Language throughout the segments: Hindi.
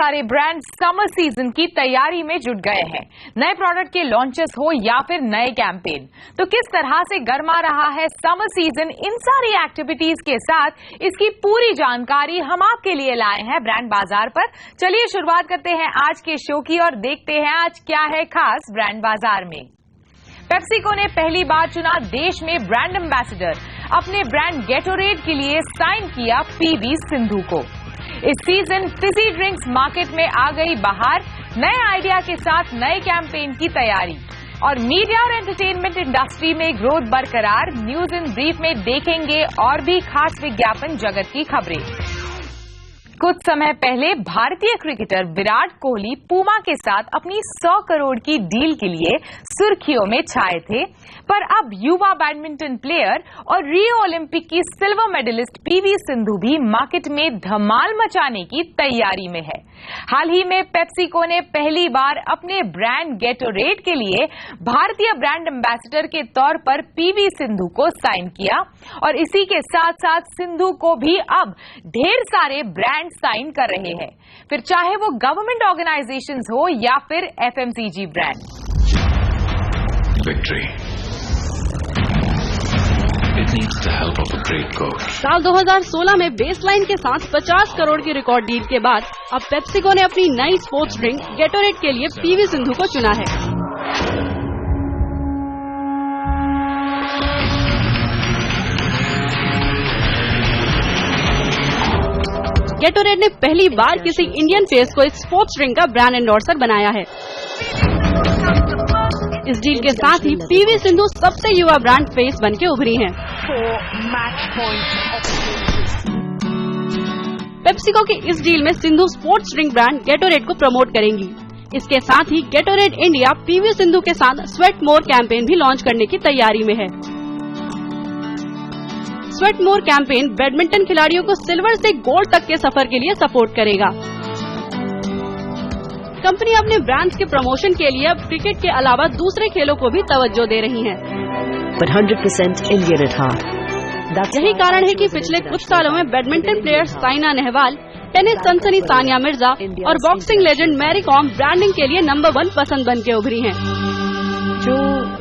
सारे ब्रांड समर सीजन की तैयारी में जुट गए हैं। नए प्रोडक्ट के लॉन्चेस हो या फिर नए कैंपेन, तो किस तरह से गर्मा रहा है समर सीजन, इन सारी एक्टिविटीज के साथ इसकी पूरी जानकारी हम आपके लिए लाए हैं ब्रांड बाजार पर। चलिए शुरुआत करते हैं आज के शो की और देखते हैं आज क्या है खास ब्रांड बाजार में। पेप्सिको ने पहली बार चुना देश में ब्रांड एम्बेसडर। अपने ब्रांड गेटोरेड के लिए साइन किया पीवी सिंधु को। इस सीजन फिजी ड्रिंक्स मार्केट में आ गई बाहर, नए आइडिया के साथ नए कैंपेन की तैयारी। और मीडिया और एंटरटेनमेंट इंडस्ट्री में ग्रोथ बरकरार, न्यूज इन ब्रीफ में देखेंगे और भी खास विज्ञापन जगत की खबरें। कुछ समय पहले भारतीय क्रिकेटर विराट कोहली पूमा के साथ अपनी 100 करोड़ की डील के लिए सुर्खियों में छाए थे, पर अब युवा बैडमिंटन प्लेयर और रियो ओलंपिक की सिल्वर मेडलिस्ट पीवी सिंधु भी मार्केट में धमाल मचाने की तैयारी में है। हाल ही में पेप्सिको ने पहली बार अपने ब्रांड गेटोरेड के लिए भारतीय ब्रांड एम्बेसडर के तौर पर पीवी सिंधु को साइन किया और इसी के साथ साथ सिंधु को भी अब ढेर सारे ब्रांड साइन कर रहे हैं, फिर चाहे वो गवर्नमेंट ऑर्गेनाइजेशंस हो या फिर FMCG brand. Victory. It needs the help of a great coach. साल 2016 में बेसलाइन के साथ 50 करोड़ की रिकॉर्ड डील के बाद अब पेप्सिको ने अपनी नई स्पोर्ट्स ड्रिंक गेटोरेड के लिए पीवी सिंधु को चुना है। गेटोरेड ने पहली बार किसी इंडियन फेस को एक स्पोर्ट्स ड्रिंक का ब्रांड एंडोर्सर बनाया है। इस डील के साथ ही पीवी सिंधु सबसे युवा ब्रांड फेस बन के उभरी हैं। पेप्सिको की इस डील में Sindhu sports drink brand Gatorade को प्रमोट करेंगी। इसके साथ ही गेटोरेड इंडिया पीवी सिंधु के साथ स्वेट मोर कैंपेन भी लॉन्च करने की तैयारी में है। स्वेट मोर कैंपेन बैडमिंटन खिलाड़ियों को सिल्वर से गोल्ड तक के सफर के लिए सपोर्ट करेगा। कंपनी अपने ब्रांड्स के प्रमोशन के लिए अब क्रिकेट के अलावा दूसरे खेलों को भी तवज्जो दे रही है। यही कारण है कि पिछले कुछ सालों में badminton player Saina Nehwal, tennis सनसनी सानिया मिर्जा और boxing legend Mary Kom branding के लिए नंबर 1 पसंद बन के उभरी हैं। जो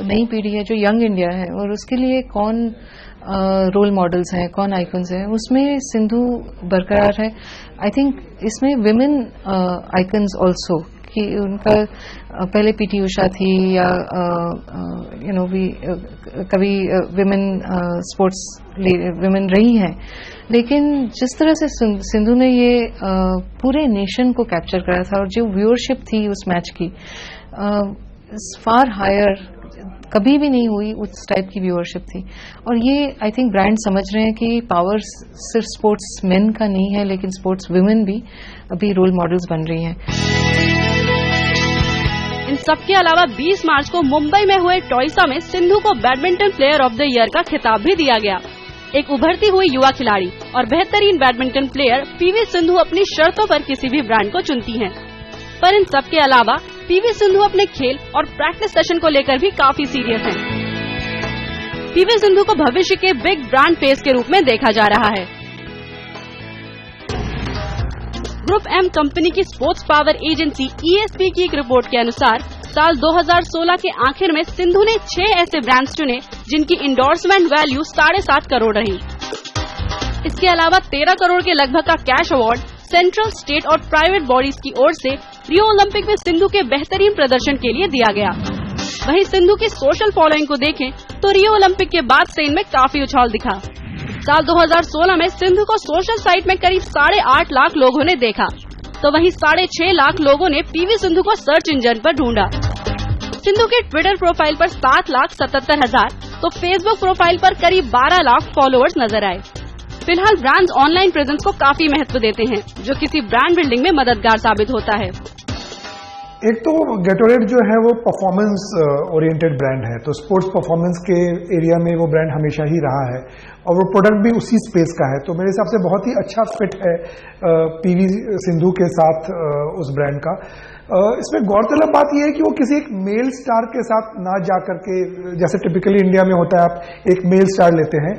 नई पीढ़ी है, जो यंग इंडिया है, और उसके लिए कौन रोल मॉडल्स हैं, कौन आइकन्स हैं, उसमें सिंधु बरकरार है। आई थिंक इसमें विमेन आइकन्स ऑल्सो, कि उनका पहले पीटी उषा थी या कभी विमेन स्पोर्ट्स विमेन रही हैं, लेकिन जिस तरह से सिंधु ने ये पूरे नेशन को कैप्चर करा था और जो व्यूअरशिप थी उस मैच की फार हायर कभी भी नहीं हुई, उस टाइप की व्यूअरशिप थी। और ये आई थिंक ब्रांड समझ रहे हैं कि पावर सिर्फ स्पोर्ट्स मेन का नहीं है, लेकिन स्पोर्ट्स वुमेन भी अभी रोल मॉडल्स बन रही हैं। इन सबके अलावा 20 मार्च को मुंबई में हुए टॉयसा में सिंधु को badminton player of the year का खिताब भी दिया गया। एक उभरती हुई युवा खिलाड़ी और बेहतरीन बैडमिंटन प्लेयर पीवी सिंधु अपनी शर्तों पर किसी भी ब्रांड को चुनती हैं। पर इन सब के अलावा पीवी सिंधु अपने खेल और प्रैक्टिस सेशन को लेकर भी काफी सीरियस हैं। पीवी सिंधु को भविष्य के बिग ब्रांड फेस के रूप में देखा जा रहा है। ग्रुप एम कंपनी की स्पोर्ट्स पावर एजेंसी ESP की एक रिपोर्ट के अनुसार साल 2016 के आखिर में सिंधु ने 6 ऐसे ब्रांड्स चुने जिनकी इंडोर्समेंट वैल्यू 7.5 करोड़ रही। इसके अलावा 13 करोड़ के लगभग का कैश अवार्ड सेंट्रल, स्टेट और प्राइवेट बॉडीज की ओर से रियो ओलंपिक में सिंधु के बेहतरीन प्रदर्शन के लिए दिया गया। वहीं सिंधु की सोशल फॉलोइंग को देखें तो रियो ओलंपिक के बाद से इनमें काफी उछाल दिखा। साल 2016 में सिंधु को सोशल साइट में करीब 8.5 लाख लोगों ने देखा, तो वहीं 6.5 लाख लोगों ने पीवी सिंधु को सर्च इंजन पर ढूंढा। सिंधु के ट्विटर प्रोफाइल पर 7,77,000 तो फेसबुक प्रोफाइल पर करीब 12 लाख फॉलोअर्स नजर आए। फिलहाल ब्रांड्स ऑनलाइन प्रेजेंस को काफी महत्व देते हैं, जो किसी ब्रांड बिल्डिंग में मददगार साबित होता है। एक तो गेटोरेड जो है वो परफॉर्मेंस ओरिएंटेड ब्रांड है, तो स्पोर्ट्स परफॉर्मेंस के एरिया में वो ब्रांड हमेशा ही रहा है और वो प्रोडक्ट भी उसी स्पेस का है। तो मेरे हिसाब से बहुत ही अच्छा फिट है पीवी सिंधु के साथ उस ब्रांड का। इसमें गौरतलब बात यह है कि वो किसी एक मेल स्टार के साथ ना जा करके, जैसे टिपिकली इंडिया में होता है आप एक मेल स्टार लेते हैं,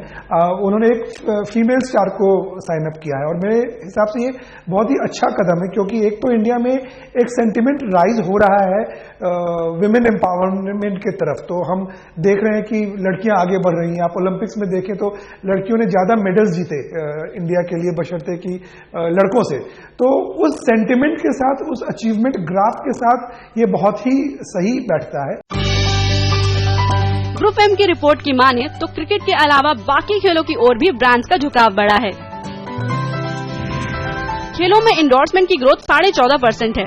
उन्होंने एक फीमेल स्टार को साइन अप किया है। और मेरे हिसाब से ये बहुत ही अच्छा कदम है, क्योंकि एक तो इंडिया में एक सेंटिमेंट राइज हो रहा है विमेन एम्पावरमेंट की तरफ। तो हम देख रहे हैं कि लड़कियां आगे बढ़ रही हैं। आप ओलंपिक्स में देखें तो लड़कियों ने ज्यादा मेडल्स जीते इंडिया के लिए बशर्ते कि लड़कों से। तो उस सेंटिमेंट के साथ, उस अचीवमेंट ग्राफ के साथ ये बहुत ही सही बैठता है। ग्रुप एम की रिपोर्ट की माने तो क्रिकेट के अलावा बाकी खेलों की ओर भी ब्रांड्स का झुकाव बढ़ा है। खेलों में इंडोर्समेंट की ग्रोथ 14.5% है।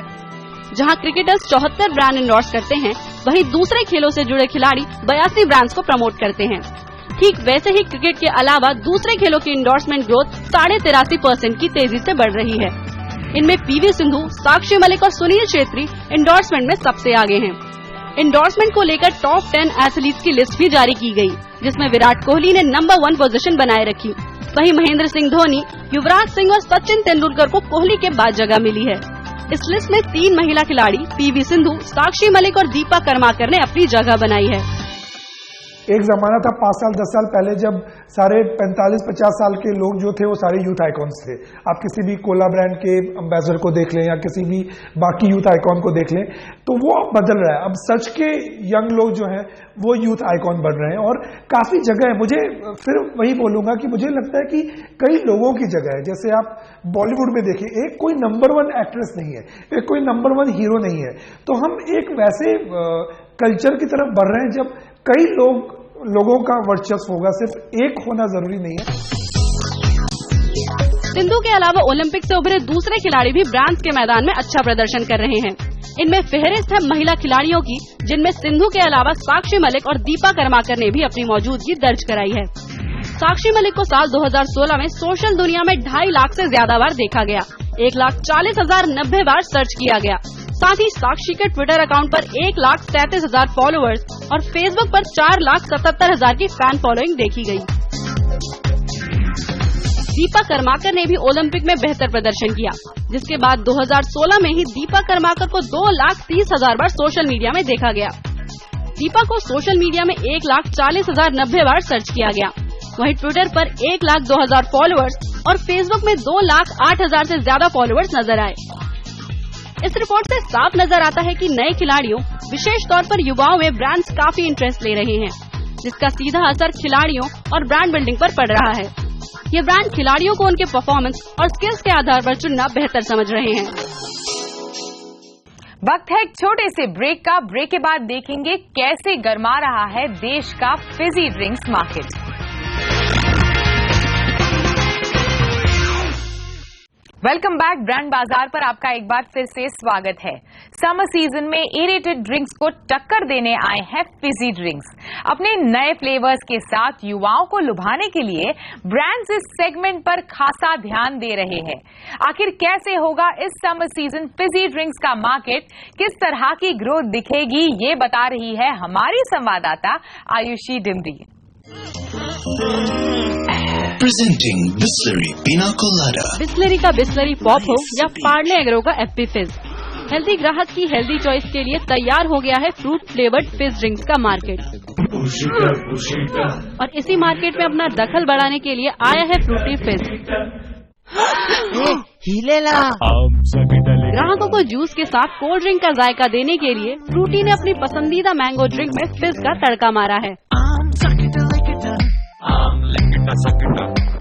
जहां क्रिकेटर्स 74 ब्रांड इंडोर्स करते हैं, वहीं दूसरे खेलों से जुड़े खिलाड़ी 82 ब्रांड्स को प्रमोट करते हैं। ठीक वैसे ही क्रिकेट के अलावा दूसरे खेलों की इंडोर्समेंट ग्रोथ 83.5% की तेजी से बढ़ रही है। इनमें पीवी सिंधु, साक्षी मलिक और सुनील छेत्री इंडोर्समेंट में सबसे आगे हैं। इंडोर्समेंट को लेकर टॉप 10 एथलीट्स की लिस्ट भी जारी की गई, जिसमें विराट कोहली ने नंबर 1 पोजीशन बनाए रखी। वहीं महेंद्र सिंह धोनी, युवराज सिंह और सचिन तेंदुलकर को कोहली के बाद जगह मिली है। इस लिस्ट में 3 महिला खिलाड़ी पीवी सिंधु, साक्षी मलिक और दीपा कर्माकर ने अपनी जगह बनाई है। एक जमाना था 5 साल 10 साल पहले जब सारे 45-50 साल के लोग जो थे वो सारे यूथ आइकॉन्स थे। आप किसी भी कोला ब्रांड के एम्बेसडर को देख लें या किसी भी बाकी यूथ आइकॉन को देख लें, तो वो अब बदल रहा है। अब सच के यंग लोग जो हैं वो यूथ आइकॉन बन रहे हैं और काफी जगह है। मुझे फिर वही बोलूंगा कि मुझे लगता है कि कई लोगों की जगह है। जैसे आप बॉलीवुड में देखिए, एक कोई नंबर 1 एक्ट्रेस नहीं है, एक कोई नंबर 1 हीरो नहीं है। तो हम एक वैसे कल्चर की तरफ बढ़ रहे हैं जब कई लोगों का वर्चस्व होगा, सिर्फ एक होना जरूरी नहीं है। सिंधु के अलावा ओलंपिक से उभरे दूसरे खिलाड़ी भी ब्रांड्स के मैदान में अच्छा प्रदर्शन कर रहे हैं। इनमें फहरिस्त है महिला खिलाड़ियों की, जिनमें सिंधु के अलावा साक्षी मलिक और दीपा कर्माकर ने भी अपनी मौजूदगी दर्ज कराई है। साक्षी मलिक को साल 2016 में सोशल दुनिया में 2.5 लाख से ज्यादा बार देखा गया, 1,40,090 बार सर्च किया गया। साथ ही साक्षी के ट्विटर अकाउंट पर 1,37,000 फॉलोअर्स और फेसबुक पर 4,77,000 की फैन फॉलोइंग देखी गई। दीपा कर्माकर ने भी ओलंपिक में बेहतर प्रदर्शन किया, जिसके बाद 2016 में ही दीपा कर्माकर को 2,30,000 बार सोशल मीडिया में देखा गया। दीपा को सोशल मीडिया में 1,40,090 बार सर्च किया गया। वहीं ट्विटर पर 1,02,000 फॉलोअर्स और फेसबुक में 2,08,000 से ज्यादा फॉलोअर्स नजर आए। इस रिपोर्ट से साफ नजर आता है कि नए खिलाड़ियों, विशेष तौर पर युवाओं में ब्रांड्स काफी इंटरेस्ट ले रहे हैं, जिसका सीधा असर खिलाड़ियों और ब्रांड बिल्डिंग पर पड़ रहा है। ये ब्रांड खिलाड़ियों को उनके परफॉर्मेंस और स्किल्स के आधार पर चुनना बेहतर समझ रहे हैं। वक्त है एक छोटे से ब्रेक का। ब्रेक के बाद देखेंगे कैसे गर्मा रहा है देश का Fiji drinks market. Welcome back. Brand बाजार पर आपका एक बार फिर से स्वागत है। समर सीजन में एरेटेड ड्रिंक्स को टक्कर देने आए हैं फिजी ड्रिंक्स। अपने नए फ्लेवर्स के साथ युवाओं को लुभाने के लिए ब्रांड्स इस सेगमेंट पर खासा ध्यान दे रहे हैं। आखिर कैसे होगा इस समर सीजन फिजी ड्रिंक्स का मार्केट, किस तरह की ग्रोथ दिखेगी, ये बता रही है हमारी संवाददाता Ayushi Dimri. Presenting Bisleri Pina Colada. Bisleri का बिस्लरी पॉप हो या पार्ले एग्रो का एप्पी फिज, हेल्दी ग्राहक की हेल्दी चॉइस के लिए तैयार हो गया है फ्रूट फ्लेवर्ड फिज ड्रिंक्स का मार्केट। और इसी मार्केट में अपना दखल बढ़ाने के लिए आया है फ्रूटी फिज। ग्राहकों को जूस के साथ कोल्ड ड्रिंक का जायका देने के लिए फ्रूटी ने अपनी पसंदीदा मैंगो ड्रिंक में फिज का तड़का मारा है।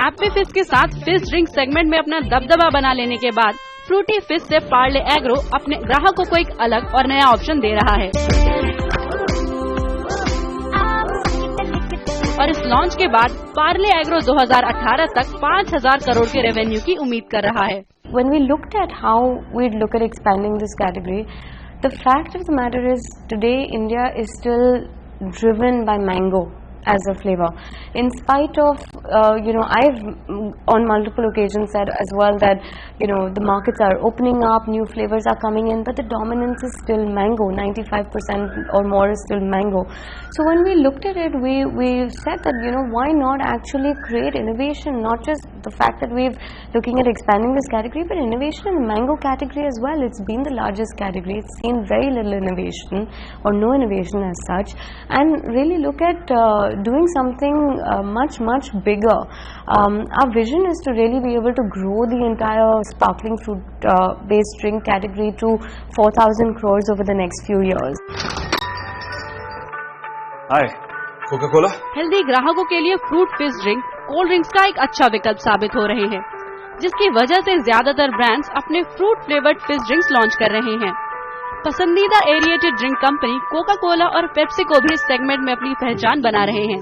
एप्पी फिज के साथ फिज ड्रिंक सेगमेंट में अपना दबदबा बना लेने के बाद फ्रूटी फिज से पार्ले एग्रो अपने ग्राहकों को एक अलग और नया ऑप्शन दे रहा है। और इस लॉन्च के बाद पार्ले एग्रो 2018 तक 5,000 करोड़ के रेवेन्यू की उम्मीद कर रहा है। When we looked at how we'd look at expanding this category, the fact of the matter is today India is still driven by mango as a flavor. In spite of, I've on multiple occasions said as well that, the markets are opening up, new flavors are coming in, but the dominance is still mango. 95% or more is still mango. So when we looked at it, we said that, why not actually create innovation, not just The fact that we're looking at expanding this category, but innovation in the mango category as well. It's been the largest category. It's seen very little innovation or no innovation as such, and really look at doing something much bigger. Our vision is to really be able to grow the entire sparkling fruit based drink category to 4,000 crores over the next few years. Hi Coca Cola. Healthy ग्राहकों के लिए फ्रूट फिज ड्रिंक कोल्ड ड्रिंक्स का एक अच्छा विकल्प साबित हो रहे हैं, जिसकी वजह से ज्यादातर ब्रांड्स अपने फ्रूट फ्लेवर्ड फिज ड्रिंक्स लॉन्च कर रहे हैं। पसंदीदा aerated drink company Coca Cola और पेप्सी को भी इस सेगमेंट में अपनी पहचान बना रहे हैं।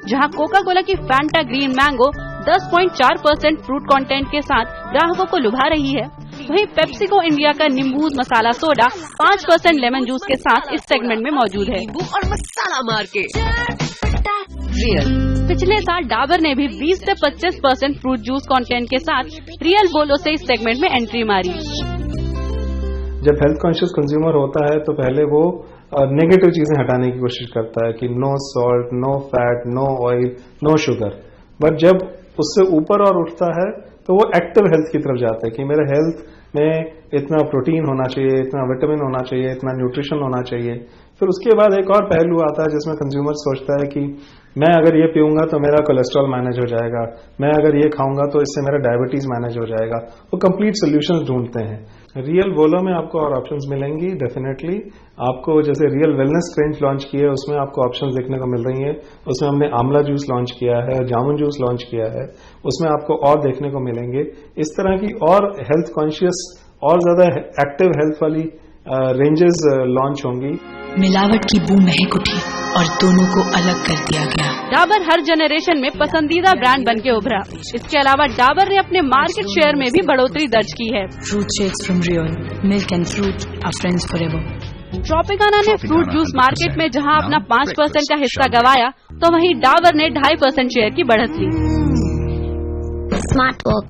जहां कोका कोला की Fanta green mango 10.4% fruit content के साथ ग्राहकों को लुभा रही है, वहीं पेप्सी को इंडिया का नींबू मसाला सोडा 5% लेमन जूस के साथ इस सेगमेंट में मौजूद है। और मसाला मार के पिछले साल डाबर ने भी 20 से 25% फ्रूट जूस कंटेंट के साथ रियल बोलो से इस सेगमेंट में एंट्री मारी। जब हेल्थ कॉन्शियस कंज्यूमर होता है तो पहले वो नेगेटिव चीजें हटाने की कोशिश करता है कि no salt, no fat, no oil, no sugar. But जब उससे ऊपर और उठता है तो वो एक्टिव हेल्थ की तरफ जाता है कि मेरे हेल्थ में इतना प्रोटीन होना चाहिए, इतना विटामिन होना चाहिए, इतना न्यूट्रिशन होना चाहिए। फिर उसके बाद एक और पहलू आता है जिसमें कंज्यूमर सोचता है कि मैं अगर ये पीऊंगा तो मेरा कोलेस्ट्रॉल मैनेज हो जाएगा, मैं अगर ये खाऊंगा तो इससे मेरा डायबिटीज मैनेज हो जाएगा। वो कंप्लीट सोल्यूशंस ढूंढते हैं। रियल बोलो में आपको और ऑप्शंस मिलेंगी डेफिनेटली। आपको जैसे रियल वेलनेस रेंज लॉन्च की है उसमें आपको ऑप्शंस देखने को मिल रही हैं। उसमें हमने आंवला जूस लॉन्च किया है, जामुन जूस लॉन्च किया है, उसमें आपको और देखने को मिलेंगे। इस तरह की और हेल्थ कॉन्शियस और ज्यादा एक्टिव हेल्थ वाली रेंजेस लॉन्च होंगी। मिलावट की बू महक उठी और दोनों को अलग कर दिया गया। डाबर हर जनरेशन में पसंदीदा ब्रांड बन के उभरा। इसके अलावा डाबर ने अपने मार्केट शेयर में भी बढ़ोतरी दर्ज की है। Fruit shakes from Real, milk and fruit are friends forever. Tropicana ने फ्रूट जूस मार्केट में जहां अपना 5% का हिस्सा गंवाया, तो वहीं डाबर ने 2.5% शेयर की बढ़त ली। Smart work.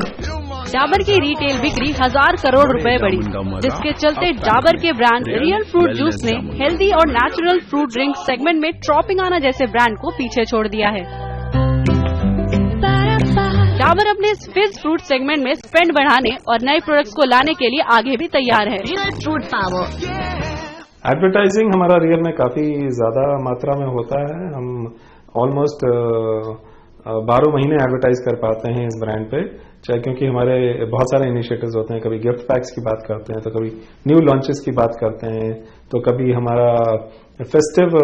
डाबर की रिटेल बिक्री 1000 करोड़ रुपए बढ़ी, जिसके चलते डाबर के ब्रांड रियल फ्रूट जूस ने हेल्दी और नेचुरल फ्रूट ड्रिंक सेगमेंट में ट्रॉपिकाना जैसे ब्रांड को पीछे छोड़ दिया है। डाबर अपने इस फिज फ्रूट सेगमेंट में स्पेंड बढ़ाने और नए प्रोडक्ट्स को लाने के लिए आगे भी तैयार है। Fruit power. एडवर्टाइजिंग हमारा रियल में काफी ज्यादा मात्रा में होता है। हम ऑलमोस्ट 12 महीने एडवर्टाइज कर पाते हैं इस ब्रांड पे, चाहे क्योंकि हमारे बहुत सारे इनिशिएटिव्स होते हैं। कभी गिफ्ट पैक्स की बात करते हैं, तो कभी न्यू लॉन्चेस की बात करते हैं, तो कभी हमारा फेस्टिव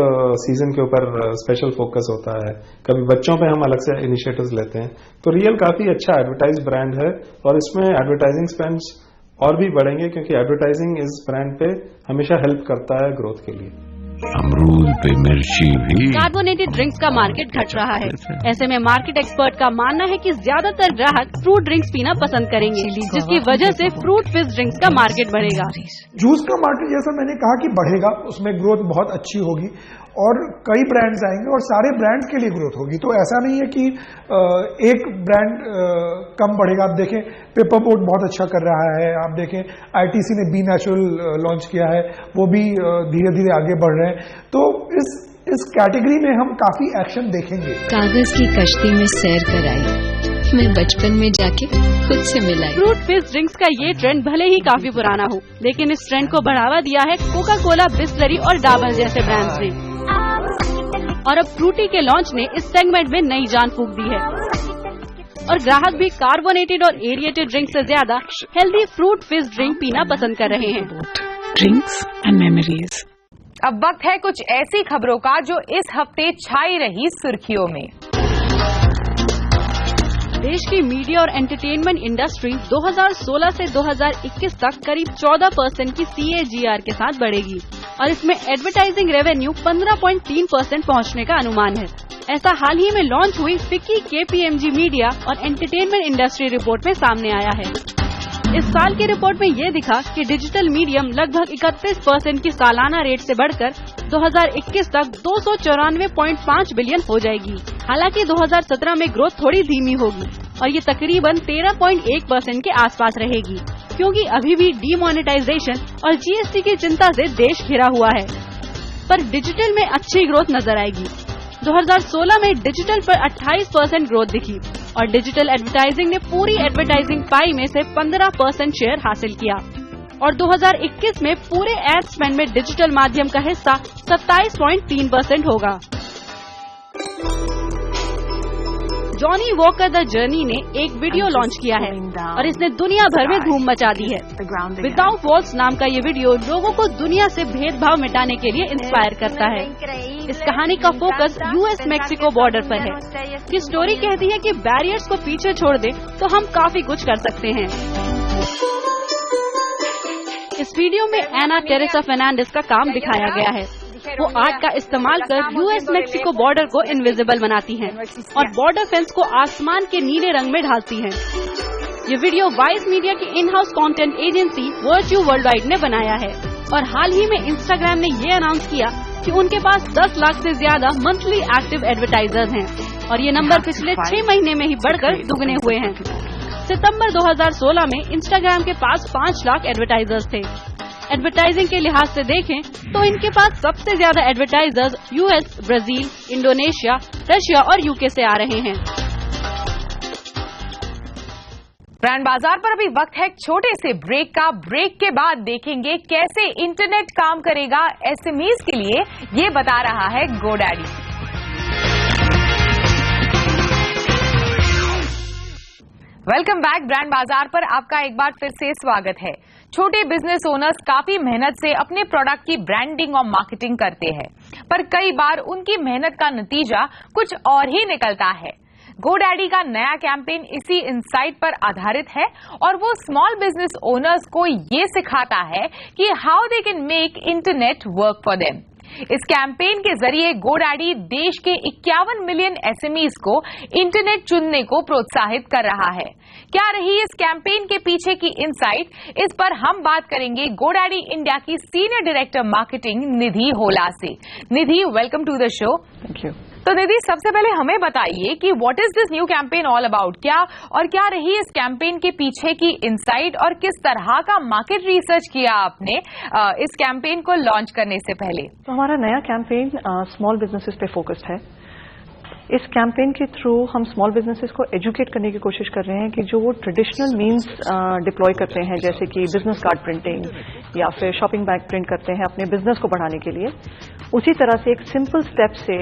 सीजन के ऊपर स्पेशल फोकस होता है, कभी बच्चों पे हम अलग से इनिशिएटिव्स लेते हैं। तो रियल काफी अच्छा एडवर्टाइज ब्रांड है और इसमें एडवर्टाइजिंग स्पेंड्स और भी बढ़ेंगे क्योंकि एडवर्टाइजिंग इस ब्रांड पे हमेशा हेल्प करता है ग्रोथ के लिए। अमरूद पे मिर्ची भी। कार्बोनेटेड ड्रिंक्स का मार्केट घट रहा है। ऐसे में मार्केट एक्सपर्ट का मानना है कि ज्यादातर ग्राहक फ्रूट ड्रिंक्स पीना पसंद करेंगे, जिसकी वजह से फ्रूट फिज ड्रिंक्स का मार्केट बढ़ेगा। जूस का मार्केट जैसा मैंने कहा कि बढ़ेगा, उसमें ग्रोथ बहुत अच्छी होगी और कई ब्रांड्स आएंगे और सारे ब्रांड्स के लिए ग्रोथ होगी। तो ऐसा नहीं है कि एक ब्रांड कम बढ़ेगा। आप देखें पेपर बोट बहुत अच्छा कर रहा है, आप देखें आईटीसी ने बी नेचुरल लॉन्च किया है, वो भी धीरे धीरे आगे बढ़ रहे हैं। तो इस कैटेगरी में हम काफी एक्शन देखेंगे। कागज की कश्ती में सैर कराई, मैं बचपन में जाके खुद से मिलाई। फ्रूट फिज ड्रिंक्स का ये ट्रेंड भले ही काफी पुराना हो, लेकिन इस ट्रेंड को बढ़ावा दिया है कोका कोला, बिस्लरी और डाबर जैसे ब्रांड्स ने। और अब फ्रूटी के लॉन्च ने इस सेगमेंट में नई जान फूंक दी है और ग्राहक भी कार्बोनेटेड और एरिएटेड ड्रिंक से ज्यादा हेल्दी फ्रूट फिज ड्रिंक पीना पसंद कर रहे हैं। Drinks and memories. अब वक्त है कुछ ऐसी खबरों का जो इस हफ्ते छाई रही सुर्खियों में। देश की मीडिया और एंटरटेनमेंट इंडस्ट्री 2016 से 2021 तक करीब 14% की CAGR के साथ बढ़ेगी और इसमें एडवर्टाइजिंग रेवेन्यू 15.3% पहुंचने का अनुमान है। ऐसा हाल ही में लॉन्च हुई फिक्की KPMG मीडिया और एंटरटेनमेंट इंडस्ट्री रिपोर्ट में सामने आया है। इस साल की रिपोर्ट में ये दिखा कि डिजिटल मीडियम लगभग 31% की सालाना रेट से बढ़कर 2021 तक 294.5 बिलियन हो जाएगी। हालांकि 2017 में ग्रोथ थोड़ी धीमी होगी और ये तकरीबन 13.1% के आसपास रहेगी, क्योंकि अभी भी डीमोनेटाइजेशन और GST की चिंता से देश घिरा हुआ है। पर डिजिटल में अच्छी ग्रोथ नजर आएगी। 2016 में डिजिटल पर 28% ग्रोथ दिखी, और डिजिटल एडवर्टाइजिंग ने पूरी एडवर्टाइजिंग पाई में से 15% शेयर हासिल किया और 2021 में पूरे एड स्पेंड में डिजिटल माध्यम का हिस्सा 27.3% होगा। जॉनी वॉकर द जर्नी ने एक वीडियो लॉन्च किया है और इसने दुनिया भर में धूम मचा दी है। विदाउट वॉल्स नाम का ये वीडियो लोगों को दुनिया से भेदभाव मिटाने के लिए इंस्पायर करता है। इस कहानी का फोकस यूएस मेक्सिको बॉर्डर पर है। ये स्टोरी कहती है कि बैरियर्स को पीछे छोड़ दे तो हम काफी कुछ कर सकते हैं। इस वीडियो में एना टेरेसा फर्नांडिस का काम दिखाया गया है। वो आर्ट का इस्तेमाल कर यूएस मेक्सिको बॉर्डर को इनविजिबल बनाती हैं और बॉर्डर फेंस को आसमान के नीले रंग में ढालती हैं। ये वीडियो वाइस मीडिया की in house content agency virtue worldwide ने बनाया है और हाल ही में इंस्टाग्राम ने ये अनाउंस किया कि उनके पास 10 लाख से ज्यादा मंथली एक्टिव एडवर्टाइजर्स हैं और ये नंबर पिछले 6 महीने में ही बढ़कर दुगने हुए हैं। सितंबर 2016 में इंस्टाग्राम के पास 5 लाख एडवर्टाइजर्स थे। एडवर्टाइजिंग के लिहाज से देखें तो इनके पास सबसे ज्यादा advertisers US, Brazil, Indonesia, Russia और यूके से आ रहे हैं। ब्रांड बाजार पर अभी वक्त है एक छोटे से ब्रेक का। ब्रेक के बाद देखेंगे कैसे इंटरनेट काम करेगा एसएमईज के लिए, ये बता रहा है गोडैडी। Welcome back. ब्रांड बाजार पर आपका एक बार फिर से स्वागत है। छोटे बिजनेस ओनर्स काफी मेहनत से अपने प्रोडक्ट की ब्रांडिंग और मार्केटिंग करते हैं, पर कई बार उनकी मेहनत का नतीजा कुछ और ही निकलता है। गोडैडी का नया कैंपेन इसी इनसाइट पर आधारित है और वो स्मॉल बिजनेस ओनर्स को ये सिखाता है कि how they can make internet work for them. इस कैंपेन के जरिए गोडैडी देश के 51 मिलियन एसएमईज को इंटरनेट चुनने को प्रोत्साहित कर रहा है। क्या रही इस कैंपेन के पीछे की इनसाइट, इस पर हम बात करेंगे गोडैडी इंडिया की senior director marketing Nidhi Holla से। Nidhi, welcome to the show. Thank you. तो निधि, सबसे पहले हमें बताइए कि what is this new campaign all about, क्या रही इस कैंपेन के पीछे की इनसाइट और किस तरह का मार्केट रिसर्च किया आपने इस कैंपेन को लॉन्च करने से पहले? तो हमारा नया कैंपेन स्मॉल बिजनेसेस पे फोकस्ड है। इस कैंपेन के थ्रू हम स्मॉल बिजनेसेस को एजुकेट करने की कोशिश कर रहे हैं कि जो वो ट्रेडिशनल मीन्स डिप्लॉय करते हैं, जैसे कि बिजनेस कार्ड प्रिंटिंग या फिर शॉपिंग बैग प्रिंट करते हैं अपने बिजनेस को बढ़ाने के लिए, उसी तरह से एक सिंपल स्टेप से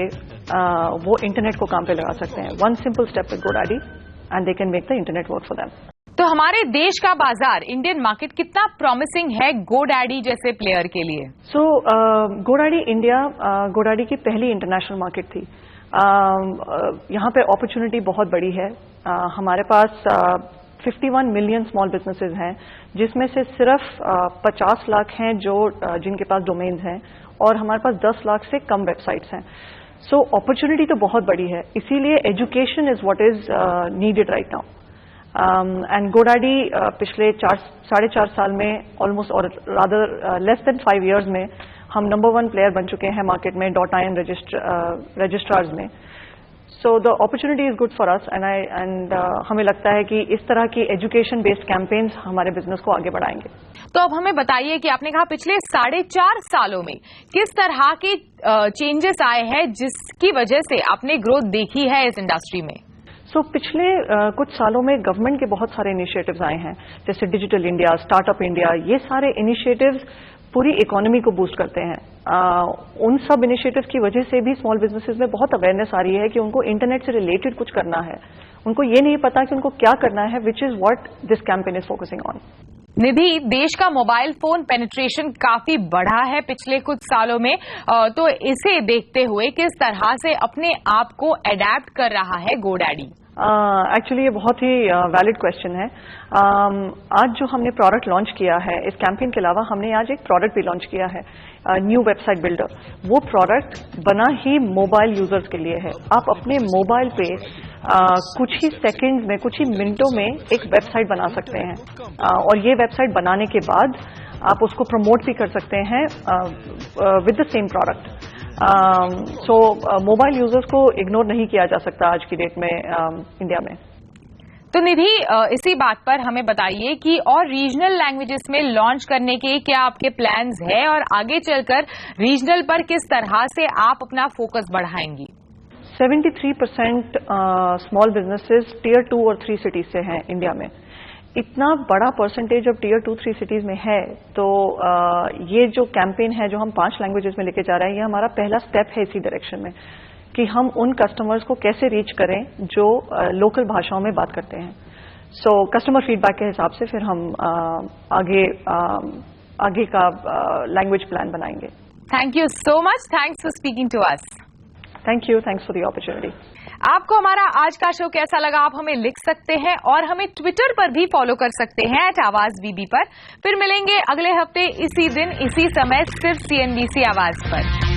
वो इंटरनेट को काम पे लगा सकते हैं। One simple step with GoDaddy and they can make the internet work for them. तो हमारे देश का बाजार, इंडियन मार्केट कितना प्रॉमिसिंग है गोडैडी जैसे प्लेयर के लिए? सो गोडैडी इंडिया गोडैडी की पहली इंटरनेशनल मार्केट थी। यहाँ पे अपॉर्चुनिटी बहुत बड़ी है। हमारे पास 51 मिलियन स्मॉल बिजनेसेस हैं, जिसमें से सिर्फ 50 लाख हैं जो जिनके पास डोमेन्स हैं और हमारे पास 10 लाख से कम वेबसाइट्स हैं। सो अपॉर्चुनिटी तो बहुत बड़ी है, इसीलिए education is what is needed right now. And GoDaddy पिछले 4.5 साल में ऑलमोस्ट और रादर लेस देन 5 इयर्स में हम नंबर 1 प्लेयर बन चुके हैं मार्केट में .in रजिस्ट्रार्स में। So the opportunity is good for us and हमें लगता है कि इस तरह की एजुकेशन बेस्ड कैंपेन्स हमारे बिजनेस को आगे बढ़ाएंगे। तो अब हमें बताइए कि आपने कहा पिछले 4.5 सालों में किस तरह के चेंजेस आए हैं जिसकी वजह से आपने ग्रोथ देखी है इस इंडस्ट्री में? पिछले कुछ सालों में गवर्नमेंट के बहुत सारे इनिशिएटिव्स आए हैं, जैसे डिजिटल इंडिया, स्टार्टअप इंडिया। ये सारे इनिशिएटिव्स पूरी इकोनॉमी को बूस्ट करते हैं। उन सब इनिशिएटिव्स की वजह से भी स्मॉल बिजनेसेस में बहुत अवेयरनेस आ रही है कि उनको इंटरनेट से रिलेटेड कुछ करना है। उनको ये नहीं पता कि उनको क्या करना है, which is what this campaign is focusing on. Nidhi, देश का मोबाइल फोन पेनिट्रेशन काफी बढ़ा है पिछले कुछ सालों में, तो इसे देखते हुए किस तरह से अपने आप को अडेप्ट कर रहा है गोडैडी? एक्चुअली ये बहुत ही वैलिड क्वेश्चन है। आज जो हमने प्रोडक्ट लॉन्च किया है, इस कैंपेन के अलावा हमने आज एक प्रोडक्ट भी लॉन्च किया है, न्यू वेबसाइट बिल्डर। वो प्रोडक्ट बना ही मोबाइल यूजर्स के लिए है। आप अपने मोबाइल पे कुछ ही सेकंड्स में, कुछ ही मिनटों में एक वेबसाइट बना सकते हैं और ये वेबसाइट बनाने के बाद आप उसको प्रमोट भी कर सकते हैं with the same product. So mobile users को इग्नोर नहीं किया जा सकता आज की डेट में इंडिया में। तो निधि, इसी बात पर हमें बताइए कि और रीजनल लैंग्वेजेस में लॉन्च करने के क्या आपके प्लान्स हैं और आगे चलकर रीजनल पर किस तरह से आप अपना फोकस बढ़ाएंगी? 73% स्मॉल बिजनेसेस टियर 2 और 3 सिटीज से हैं इंडिया में। इतना बड़ा परसेंटेज अब टियर 2-3 सिटीज में है, तो ये जो कैंपेन है जो हम 5 लैंग्वेजेस में लेके जा रहे हैं, ये हमारा पहला स्टेप है इसी डायरेक्शन में कि हम उन कस्टमर्स को कैसे रीच करें जो लोकल भाषाओं में बात करते हैं। सो कस्टमर फीडबैक के हिसाब से फिर हम आगे का लैंग्वेज प्लान बनाएंगे। Thank you so much, thanks for speaking to us. Thank you, thanks for the opportunity. आपको हमारा आज का शो कैसा लगा आप हमें लिख सकते हैं और हमें ट्विटर पर भी फॉलो कर सकते हैं @आवाज बीबी पर। फिर मिलेंगे अगले हफ्ते इसी दिन इसी समय सिर्फ CNBC आवाज पर।